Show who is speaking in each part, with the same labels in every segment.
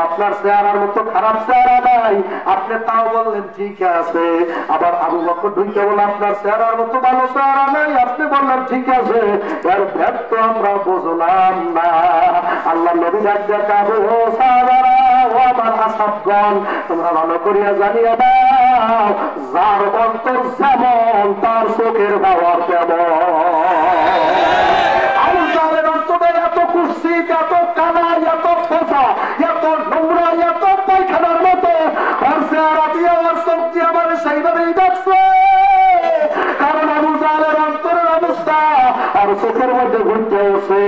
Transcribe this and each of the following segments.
Speaker 1: আপনার চেহারার মতো খারাপ চেহারা নাই, আপনি তাও বললেন ঠিক আছে। আবার আবু বকর ঢুকে বলে আপনার চেহারার মতো ভালো চেহারা নাই, আপনি বললেন ঠিক আছে। এর ভেদ তো আমরা বুঝলাম না। আল্লাহ নবী ডাকবে ও সাহাবারা, ও আমার আসাবগণ, তোমরা ভালো করিয়া জানিয়া দাও, যার অন্তর যেমন তার চোখের পাওয়ার তেমন। এত কুৎসিত, এত কানা, এত ফোসা, এত নোংরা, এত পায়খানার মতো আর চেহারা দিয়ে আমার শক্তি আমার সেইভাবেই দেখছে। কারণ আবু জাহেলের অন্তরের অবস্থা আর চোখের মধ্যে ঘুরতে আসে।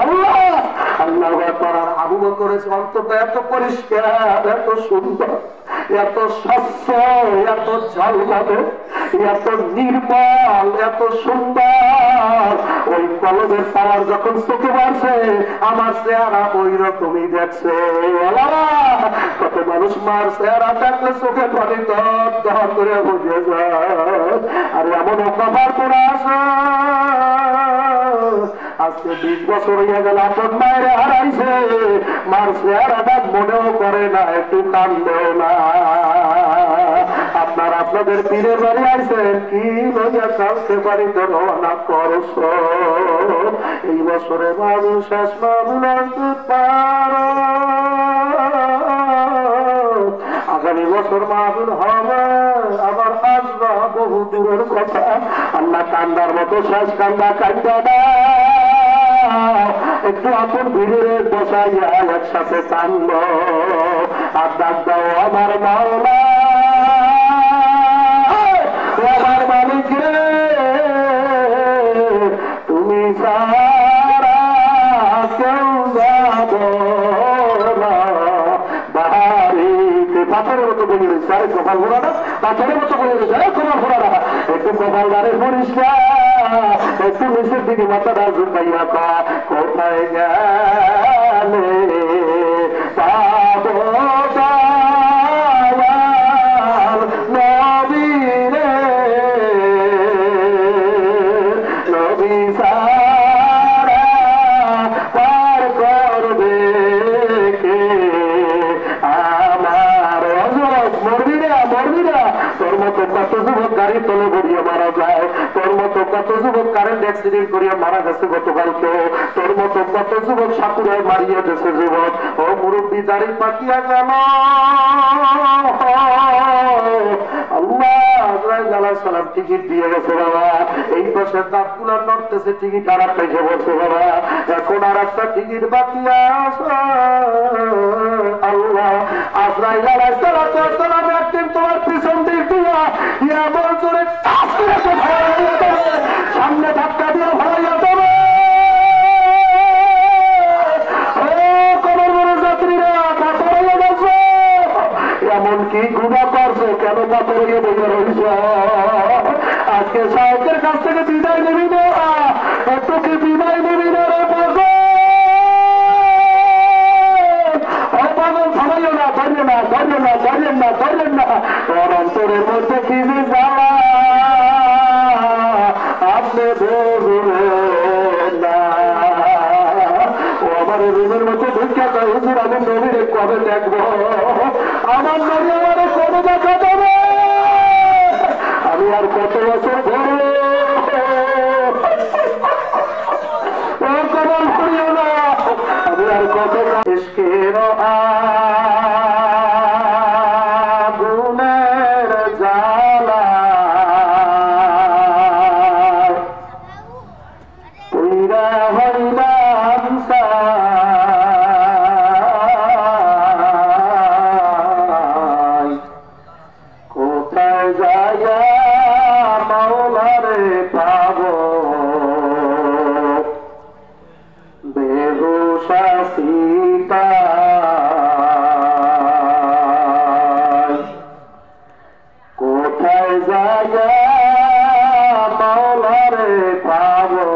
Speaker 1: আল্লাহ আল্লাহ করার আবু বকরের অন্তরটা এত পরিষ্কার, এত সুন্দর, এত স্বচ্ছ, এত ঝলমলে, এত নির্মল, এত সুন্দর। ওই কলমের পাওয়ার যখন চোখে মারছে, আমার চেহারা ওই রকমই দেখছে। কত মানুষ মার চেহারা দেখলে চোখে পানি দর দর করে বুঝে যায়। আর এমন কপার করে আছে, আজকে 20 বছর হইয়া গেল আপন মায়ের হারাইছে, মার চেহারাটা মনেও করে না, একটু কান্দেও না। আপনার আপনাদের পীরের বাড়ি আইছেন, কি লইয়া কালকে বাড়িতে রওনা করছ। এই বছরে মাহফিল শেষ, মাহফিল আসতে পারো, আগামী বছর মাহফিল হবে, আবার আসবা, বহু দূরের কথা। আল্লাহ কান্দার মতো শেষ কান্দা কান্দা না, একটু আপন ভিড়ের বসাইয়া একসাথে কান্দ আর ডাক দাও আমার মাওলা, আমার মালিক রে, তুমি সারা কেউ যাব না বাড়িতে। পাথরের মতো বলে রয়েছে, আরে কপাল ফোড়া না, পাথরের মতো বলে রয়েছে, আরে কপাল ফোড়া না, একটু কপাল দাঁড়ে পড়িস না, একটু নিচের দিকে মাথাটা ঝুঁকাইয়া কা, কোথায় গেলে পাবো দয়াল নবী রে, নবী সারা পার করবে কে আমার। হযরত মরবি না, মরবি না, তোর মতো কত যুবক গাড়ি তলে গড়িয়ে মারা যায়, তোর মতো কত যুবক কারেন্ট অ্যাক্সিডেন্ট করিয়া মারা গেছে গতকালকে, তোর মতো কত যুবক সাপুরায় মারিয়ে গেছে যুবক। ও মুরব্বী দাড়ি পাকিয়া গেল, আল্লাহ আজরাইল আলাইহিস সালাম টিকিট দিয়ে গেছে বাবা, এই পাশের দাঁতগুলো নড়তেছে, টিকিট আর একটা এসে বসে বাবা, এখন আর একটা টিকিট বাকি আছে। আল্লাহ আজরাইল আলাইহিস সালাম একদিন তোমার পিছন দিক দিয়া এমন জোরে টাচ করে ভাড়াইয়া দেবে, সামনে ধাক্কা দিয়ে ভাড়াইয়া দেবে। এমনকি গুণা করছো, কেন পাথর হয়ে বসে রয়েছ? আজকে সাহেবের কাছ থেকে বিদায় নিবি না, একটু কি বিদায় নিবি না রে বসে? পাগল থামাইও না, ধরেন না, ধরেন না, ধরেন না, ধরেন না, তোর অন্তরের মধ্যে কি যে জ্বালা আপনি বুঝবেন না। ও আমার রুমের মধ্যে ঢুকে যায়, হুজুর আমি নবীরে কবে দেখবো, আমার নবী আমারে কবে দেখা যাবে, আমি আর কত বছর ধরে কবল করিও না, আমি আর কত ইশকের আগুনের জ্বালা পুইরা হইলাম ছাই, কোথায় যাইয়া মাওলারে পাবো, বেহুশাসিতা কোথায় যাইয়া মাওলারে পাবো।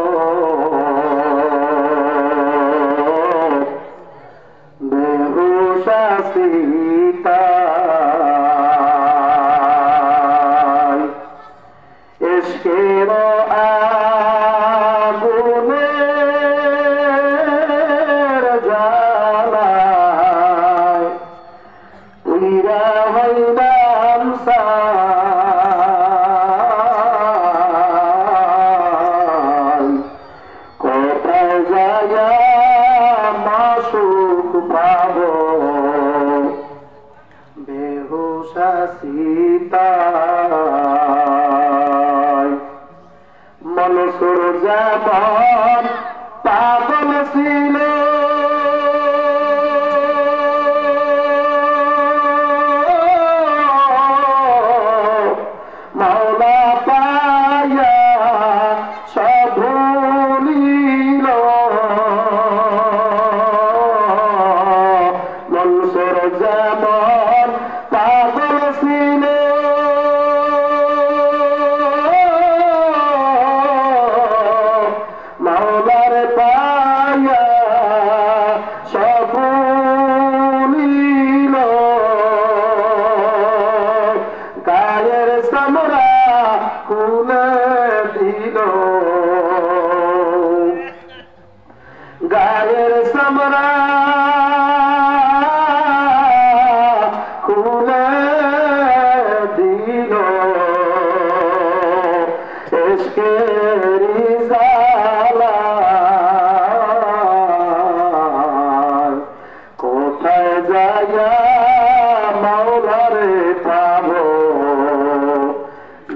Speaker 1: যায়া মাসুক পাব বেহুশা সীতায় মনসুর যেমন পাগল ছিল মাওলা পায়া সব ভুলিল মনসুর যেমন পাগল ছিল মাওলার পায়া সব ভুলিল গায়ের সামরা খুলে দিল গায়ের সামরা খুলে দিল এশকের জালায় কোথায় যায়া মাওলারে পাবো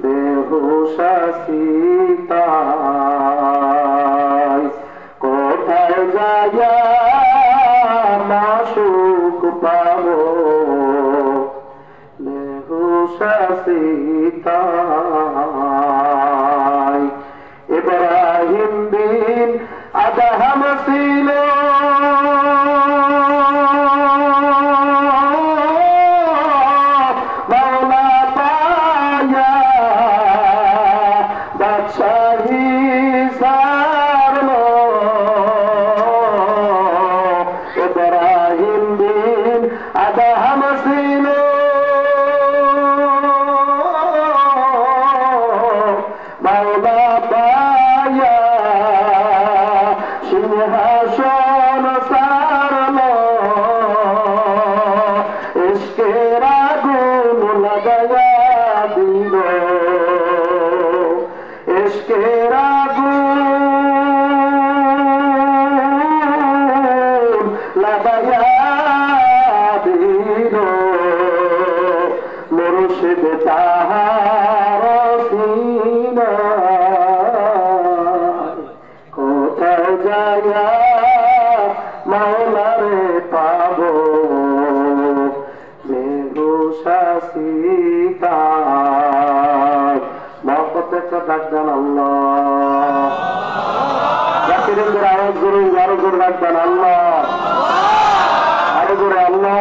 Speaker 1: বেহুশা সীতায় কোথায় যায়া মাসুক পাবো বেহুশা সীতায় ইব্রাহিম বিন আদহাম ছিল মাওলা পায়া বাদশাহী সারলো ইব্রাহিম বিন আদহাম ছিল মাওলা পায়া সিংহাসন সারলো ইশকের আগুন লাগায়া দিল ইশকের আগুন লাগায়া দিল মুর্শিদ তাহার সিনায় কোথায় যায়া মাওলারে পাবো বেহুশা সীতায় মহব্বত একটা ডাক দেন আল্লাহ জাকিরদের আওয়াজ জোরে আরো জোরে ডাক দেন আল্লাহ আরো জোরে আল্লাহ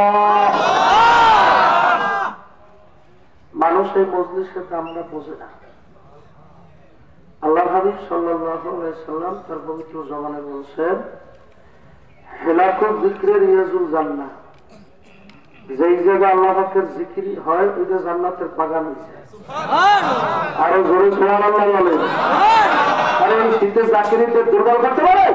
Speaker 1: মানুষ এই মজলিসকে আমরা বোঝে না আল্লাহ হাবিব সাল্লাল্লাহু আলাইহি সাল্লাম তার পবিত্র জবানে বলছেন হেলাকুল যিকরের ইয়াজুল জান্নাহ যেই জায়গা আল্লাহ পাকের জিকির হয় ওইটা জান্নাতের বাগান হয়েছে সুবহানাল্লাহ আরো জোরে সুবহানাল্লাহ বলেন আরে এই শীতে জাকিরিদের দুর্বল করতে পারে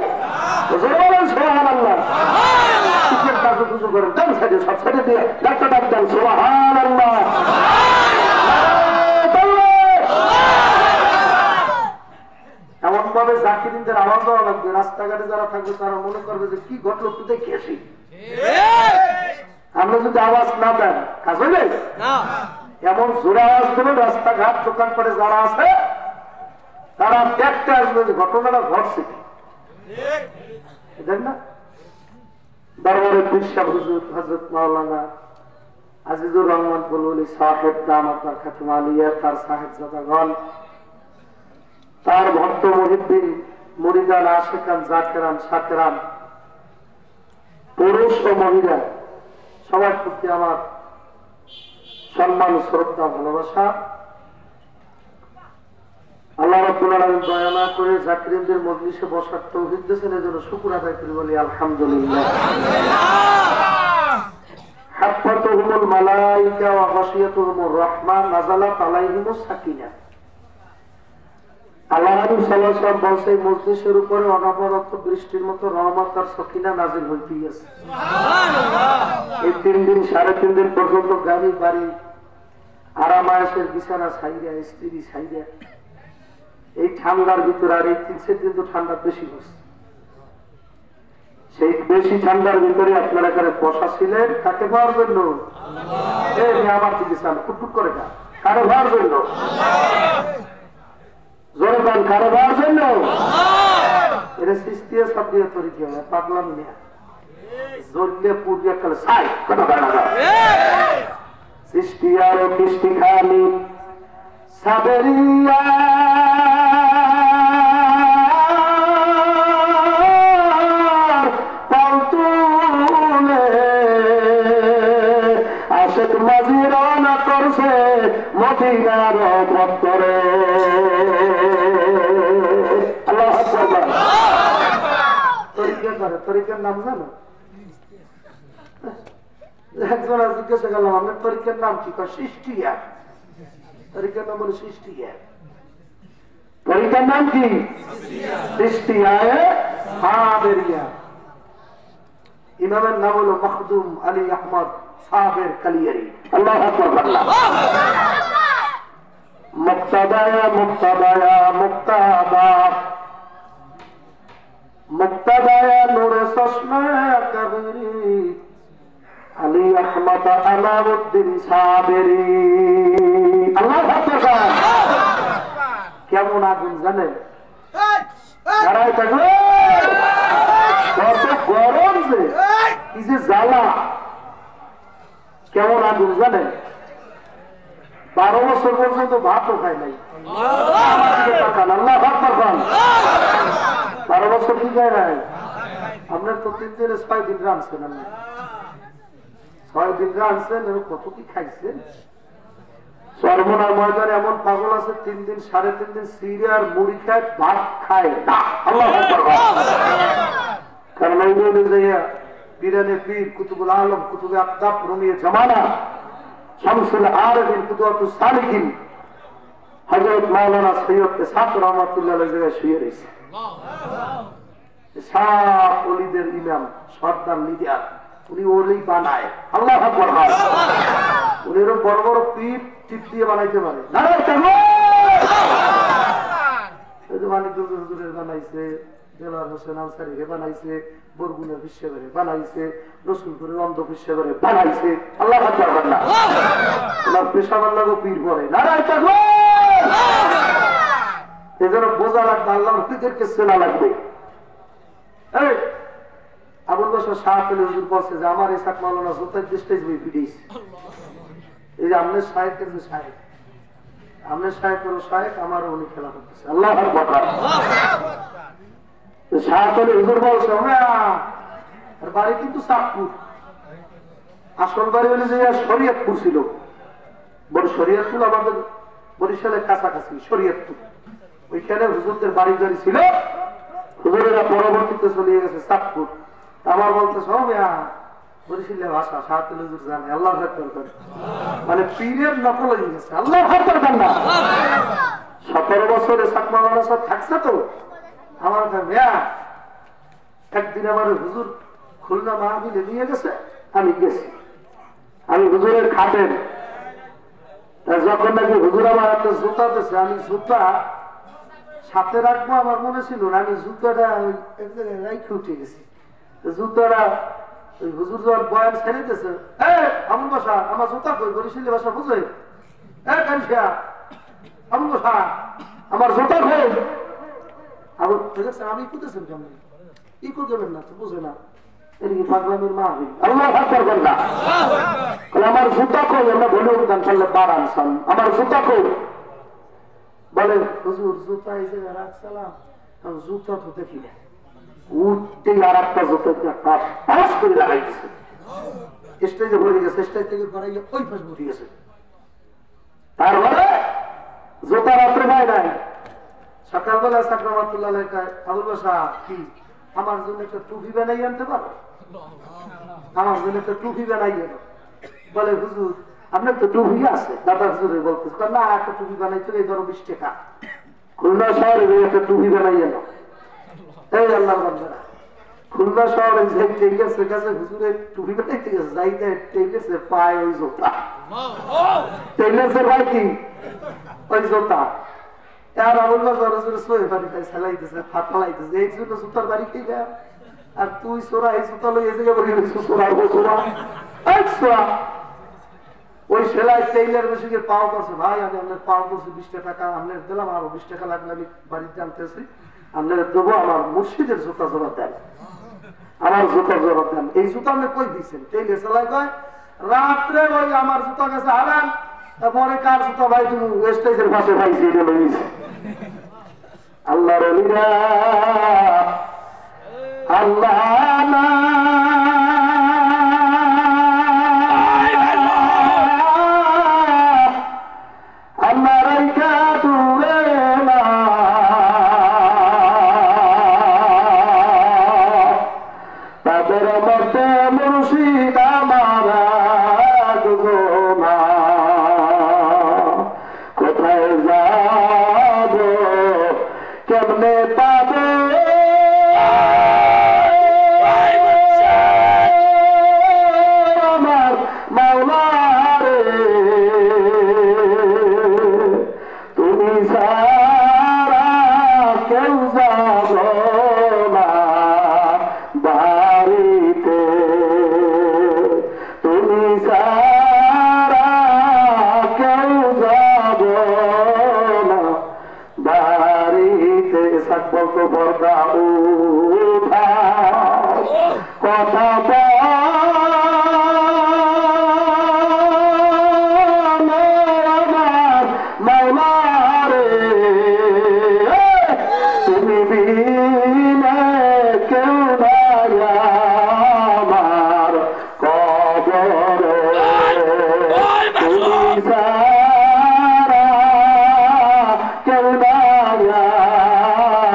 Speaker 1: জোরে বলেন সুবহানাল্লাহ সুবহানাল্লাহ কিসের কাজে কিছু করেন ডান সাইডে সব সাইডে দিয়ে ডাক্তার ডাক্তার সুবহানাল্লাহ এমন ভাবে জাকিরিনদের আওয়াজ হওয়া লাগবে রাস্তাঘাটে যারা থাকবে তারা মনে করবে যে কি ঘটলো তুই দেখে আসি আমরা যদি আওয়াজ না দেন কাজ হইবে না এমন জোরে আওয়াজ দেবে রাস্তাঘাট দোকান করে যারা আছে তারা দেখতে আসবে যে ঘটনাটা ঘটছে দেখ না দরবারে পীর হুজুর হযরত মাওলানা আজিজুর রহমান বলুলি সাহেব দামাত বরকাতুহ আলিয়া তার সাহেবজাদাগণ তার ভক্ত মুহিদ্দিন মুরিদান আশিকান জাকিরান শাকিরান পুরুষ ও মহিলা সবার প্রতি আমার সম্মান শ্রদ্ধা ভালোবাসা আল্লাহ রাব্বুল আলামিন দয়া না করে জাকিরদের মজলিসে বসার তৌফিক দিয়েছেন এজন্য শুকর আদায় করি বলি আলহামদুলিল্লাহ হাফাতুহুমুল মালায়েকা ওয়া গাশিয়াতুহুমুর রাহমান নাযালাত আলাইহিমুস সাকিনাহ আল্লাহ রাব্বুল সাল্লাল্লাহু আলাইহি ওয়াসাল্লাম বলেন মজলিসের উপরে অনবরত বৃষ্টির মতো রহমত আর সাকিনা নাযিল হইতেই আছে সুবহানাল্লাহ এই 3 দিন 3.5 দিন পর্যন্ত গাড়ি বাড়ি আরামায়েশের বিছানা ছাইরা স্ত্রী ছাইরা এই ঠান্ডার ভিতরে আর এই 3 দিন তো ঠান্ডা বেশি হচ্ছে সেই বেশি ঠান্ডার ভিতরে আপনারা এখানে বসা ছিলেন কাকে পাওয়ার জন্য? আমার দিকে চান কুটকুট করে না, কারো পাওয়ার জন্য? জোরে পান, কারো পাওয়ার জন্য? এটা সৃষ্টিয়া সব দিয়ে তৈরি কি হয়? পাগলাম নিয়ে জল্লে পূর্বে কালে সাই কথা বলা যায়। সৃষ্টিয়ার কৃষ্টি খালি সাবেরিয়া আশেক মাঝি রওনা করছে মদিনার ভক্তরে। আল্লাহু আকবার। তরিকার নাম জানো? একজন জিজ্ঞাসা করলাম আপনার তরিকার নাম কি? সৃষ্টিয়া। তরিকার নাম হলো সৃষ্টিয়া। তরিকার নাম কি? সৃষ্টিয়া সাবেরিয়া। ইমামের নাম হলো মখদুম আলী আহমদ সাবের কালিয়ারি। আল্লাহু আকবার। মুক্তাদায়া মুক্তাদায়া মুক্তাদা মুক্তাদায়া নূরে চশমা কাবেরি আলী আহমদ আলাউদ্দিন সাবেরি। আল্লাহু আকবার। কেমন আগুন জানেন? কত গরম যে, কি যে জ্বালা। কেমন আগুন জানেন? 12 বছর পর্যন্ত ভাতও খায় নাই। আল্লাহু আকবার। 12 বছর কি খায় নাই? আপনার তো 3 দিনে 6 দিন রাঁধছেন, আপনি 6 দিন রাঁধছেন, কত কি খাইছেন? সর্বনার ময়দানে এমন পাগল আছে 3 দিন 3.5 দিন সিরে আর মুড়ি খায়, ভাত খায় না। আল্লাহু আকবার। কারণ পীরানে পীর কুতুবুল আলম কুতুবে আকতাব রুমিয়ে জামানা শামসুল আরিফিন কুতুবাতুস সালিকিন হযরত মাওলানা সৈয়দ ইসহাক রাহমাতুল্লাহ আলাইহি জায়গায় শুয়ে রয়েছে। সব ওলিদের ইমাম সর্দার লিডার, উনি ওলি বানায়। আল্লাহু আকবার। উনি এরকম বড় বড় পীর টিপ দিয়ে বানাইতে পারে। হুজুরের বানাইছে, দেলার হোসেন আনসারীকে বানাইছে, বরগুনা বিশ্বরে বানাইছে, রসুলপুরের অন্ধ বিশ্বরে বানাইছে। আল্লাহু আকবার। ওনার পেশাবার লাগো পীর পরে। এজন্য বোঝা লাগবে, আল্লাহ নবীদেরকে চেনা লাগবে। আবুল বাশার শাহ আলী হুজুর বলছে যে আমার ইসহাক মাওলানা জুতার স্টেজ বই ফিরেছে। এই যে আমনের শায়েকের যে শায়েক, আমনের শায়েকেরও শায়েক, আমারও উনি খেলা করতেছে। আল্লাহু আকবার। শাহ আলী হুজুর বলছে ওনার বাড়ি কিন্তু চাঁদপুর, আসল বাড়ি হলে যে শরীয়তপুর ছিল। বড় শরীয়তপুর আমাদের বরিশালের কাছাকাছি শরীয়তপুর, ওইখানে হুজুরদের বাড়ি গাড়ি ছিল। হুজুরেরা পরবর্তীতে চলে গেছে চাঁদপুর। আমার বলতেছে বরিশালে ভাষা শাহ আলী হুজুর জানে। আল্লাহু আকবার। মানে পীরের নকল হয়ে গেছে। আল্লাহু আকবার। 17 বছরে ইসহাক মাওলানা সাহেব থাকছে তো আমার একদিন আমার হুজুর খুলনা মাহফিলে নিয়ে গেছে, আমি গেছি। আমি হুজুরের খাটেন যখন নাকি হুজুর আমার হাতে জুতা দিয়েছে, আমি জুতা সাথে রাখবো আমার মনে ছিল না, আমি জুতাটা এক জায়গায় রাইখে উঠে গেছি। জুতাটা ওই হুজুর যখন বয়ান ছেড়ে দিয়েছে, আমন বাসা আমার জুতা কই? বরিশালী ভাষা বুঝে? আমন বাসা আমার জুতা কই? আমি কুদেছেন কেমন ই করবেন না, বুঝে না এদিকে পাগলামের মা হই। আল্লাহু আকবার। আমার জুতা কই? আমরা বলে উঠতাম চললে বার আনসান, আমার জুতা কই? বলে হুজুর জুতা এই জায়গায় রাখছিলাম, জুতা তো দেখি না। উঠতে আর একটা জুতা পাশ করে লাগাই দিচ্ছে, স্টেজে ভরে গেছে, স্টেজ থেকে গড়াইয়ে ওই পাশ উঠে গেছে। তারপরে জুতা রাত্রে পায় নাই। সকালবেলা ইসহাক রাহমাতুল্লাহ আলাইহি আবুল বাশা কি আমার জন্য একটা টুপি বানাই আনতে পারো? আমার জন্য একটা টুপি বানাই আনো। বলে হুজুর আপনার তো টুপি আছে? দাদা হুজুরে বলতেছে না, একটা টুপি বানাইতে এই ধরো 20 টাকা। খুলনা শহরে একটা টুপি বানাই আনো। এই আল্লাহর বান্দারা খুলনা শহরে যে টেইলার্সের কাছে হুজুরের টুপি বানাইতে গেছে, যাইতে টেইলার্সের পায় ওই জুতা। টেইলার্সের ভাই কি ওই জুতা। আর আবুল বাশার হুজুর সোয়ে বাড়ি খাই চালাইতেছে, ফাট ফালাইতেছে, এই জন্য জুতার বাড়ি খেয়ে আর তুই সোরা এই জুতা লই এই জায়গায় বসে গেছিস সোরা সোরা এই সোরা ওই সেলাই টেইলার মেশিনের পাও করছে ভাই আমি আপনার পাও করছি 20 টাকা আপনার দিলাম আরো 20 টাকা লাগলে আমি বাড়িতে আনতেছি আপনার দেবো আমার মুর্শিদের জুতা জোড়া দেন আমার জুতা জোড়া দেন এই জুতা আপনি কই দিচ্ছেন টেইলার সেলাই কয় রাত্রে ওই আমার জুতা গেছে হারান তারপরে কার জুতা ভাই তুমি ওয়েস্টেজের পাশে ভাই সেটা লইছে আল্লাহ রলিরা আল্লাহ না আল্লাহ রাইখা দূরে না তাদের মধ্যে মুর্শিদ আমার না কোথায় যাব কেমনে পাবো আমার মাওলা রে তুমি সারা কেউ যাব না বাড়িতে তুমি সারা কেউ যাব না বাড়িতে সকল তো বর্দা উঠা কথা আমার মাওলা রে তুমি বিনে কেউ নাই আমার কবরে তুমি সারা কেউ নাই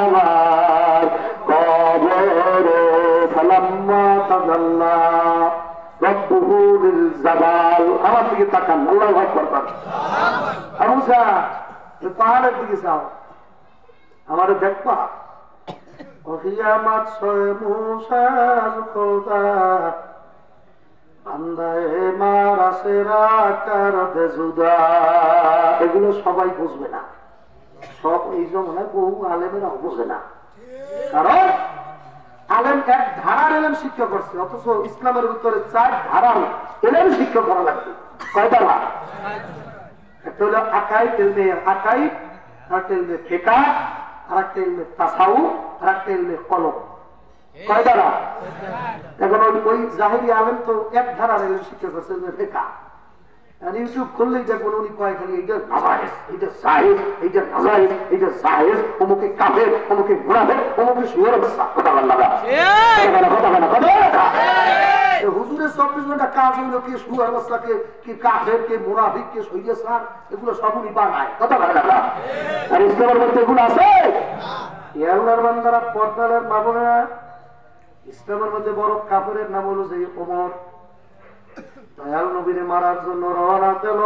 Speaker 1: আমার কবরে ফালাম্মা তাজাল্লা রব্বুহু লিল জাবাল আমার দিকে তাকান আল্লাহু আকবার পাক আবু মুসা এই পাহাড়ের দিকে যাও আমারে দেখবা ও কিয়ামত সয়ে মুসার খোদা বান্দায়ে মারা সেরা কারতে জুদা এগুলো সবাই বুঝবে না সব এই জন্য বহু আলেমেরা বুঝে না কারণ আলেম এক ধারার এলেম শিক্ষা করছে অথচ ইসলামের ভিতরে 4 ধারার এলেম শিক্ষা করা লাগবে কয় ধারা একটা হলো আকাইদ ইলমে আকাইদ আরেকটা ইলমে ফিকহ আরেকটা ইলমে তাসাউফ আরেকটা ইলমে কলম কয় ধারা এখন ওই জাহেরি আলেম তো এক ধারার এলেম শিক্ষা করছে ইলমে ফিকহ আর ইউটিউব খুললেই দেখুন উনি কয় খালি এইটা নাজায়েজ এইটা জায়েজ এইটা নাজায়েজ এইটা জায়েজ অমুকে কাফের অমুকে মুনাফিক অমুকে শুয়োরের বাচ্চা কথা বল না হুজুরের 24 ঘন্টা কাজ হইলো কি শুয়োরের বাচ্চা কি কাফের কে মুনাফিক কে শহীদের সার এগুলো সব উনি বানায় কথা বল না আর ইসলামের মধ্যে এগুলো আছে আল্লাহর বান্দারা পর্দার মামুনা ইসলামের মধ্যে বড় কাফেরের নাম হলো যে ওমর দয়াল নবীরে মারার জন্য রওনা দিল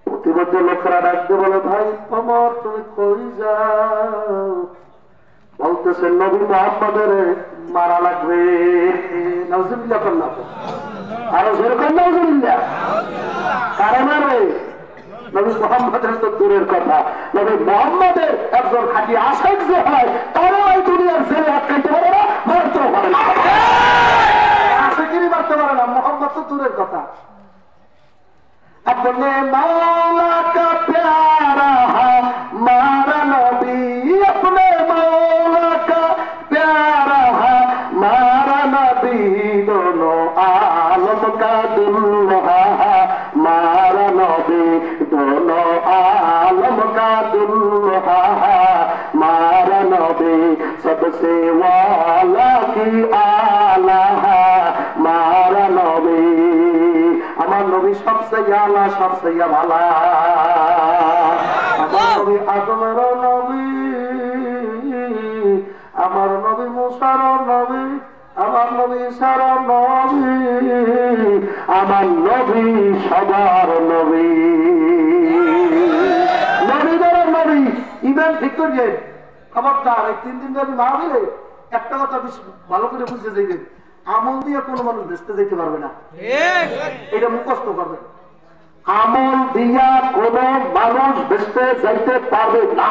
Speaker 1: প্রতিবদ্ধ লোকেরা ডাকতে বলে ভাই ওমর তুমি কই যাও বলতেছেন নবী মুহাম্মদের মারা লাগবে নাউজুবিল্লাহ করলাম আরো জোরে কর নাউজুবিল্লাহ কারে মারবে নবী মুহাম্মদের তো দূরের কথা নবী মুহাম্মদের একজন খাঁটি আশিক যে হয় তারা এই দুনিয়ার জেলে আটকাইতে পারে না মারতেও পারে না মারতে পারে না মোহাম্মদ তো দূরের কথা अपने मौला का प्यारा हमारा नबी अपने मौला का प्यारा हमारा नबी दोनों आलम का दुल्हा हमारा नबी दोनों आलम का दुल्हा हमारा नबी सबसे वाला की आला हमारा नबी আমার নবী সবচেয়ে আলা সবচেয়ে ভালো আমার নবী আদমের নবী আমার নবী মুসার নবী আমার নবী ঈসার নবী আমার নবী সবার নবী নবীদের নবী ইমান ঠিক করে খবরদার এই 3 দিন ধরে না দিলে একটা কথা ভালো করে বুঝতে যাইবেন আমল দিয়ে কোনো মানুষ বেঁচতে যেতে পারবে না এটা মুখস্থ করবে আমল দিয়া কোনো মানুষ বেঁচতে যাইতে পারবে না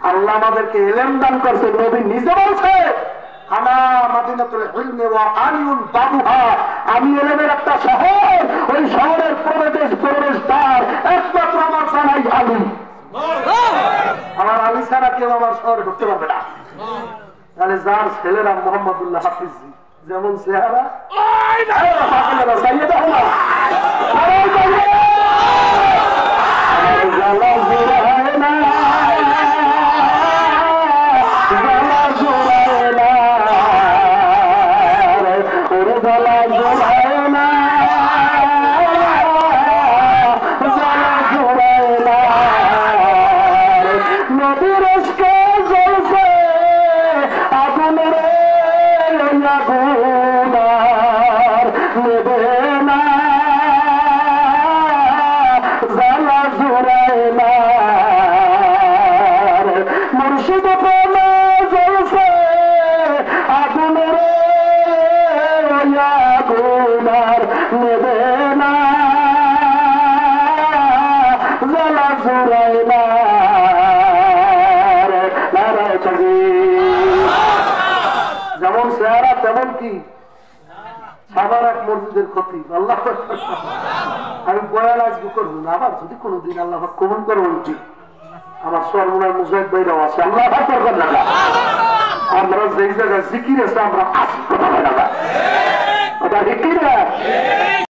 Speaker 1: আল্লাহ আমাদেরকে ইলম দান করছে, নবী নিজে বলছে আনা মাদিনাতুল ইলমি ওয়া আলিউন বাবুহা, আমি ইলমের একটা শহর, ওই শহরের প্রবেশদ্বার একমাত্র আমার জানাই আলী। আমার আলী ছাড়া কেউ আমার শহরে ঢুকতে পারবে না। তাহলে যার ছেলেরা মোহাম্মদুল্লাহ হাফিজ যেমন চেহারা যেমন চেহারা তেমন কি সাবার এক মসজিদের ক্ষতি। আল্লাহ আমি বয়ান আজকে করবো না, আবার যদি কোনোদিন আল্লাহ কবুল করে বলছি আমার সর্বনার মুজাহিদ ভাইরাও আছে, আল্লাহ করবেন না। আমরা যেই জায়গায় জিকির আছে আমরা আসতে পারবো না, ওটা ঠিক না।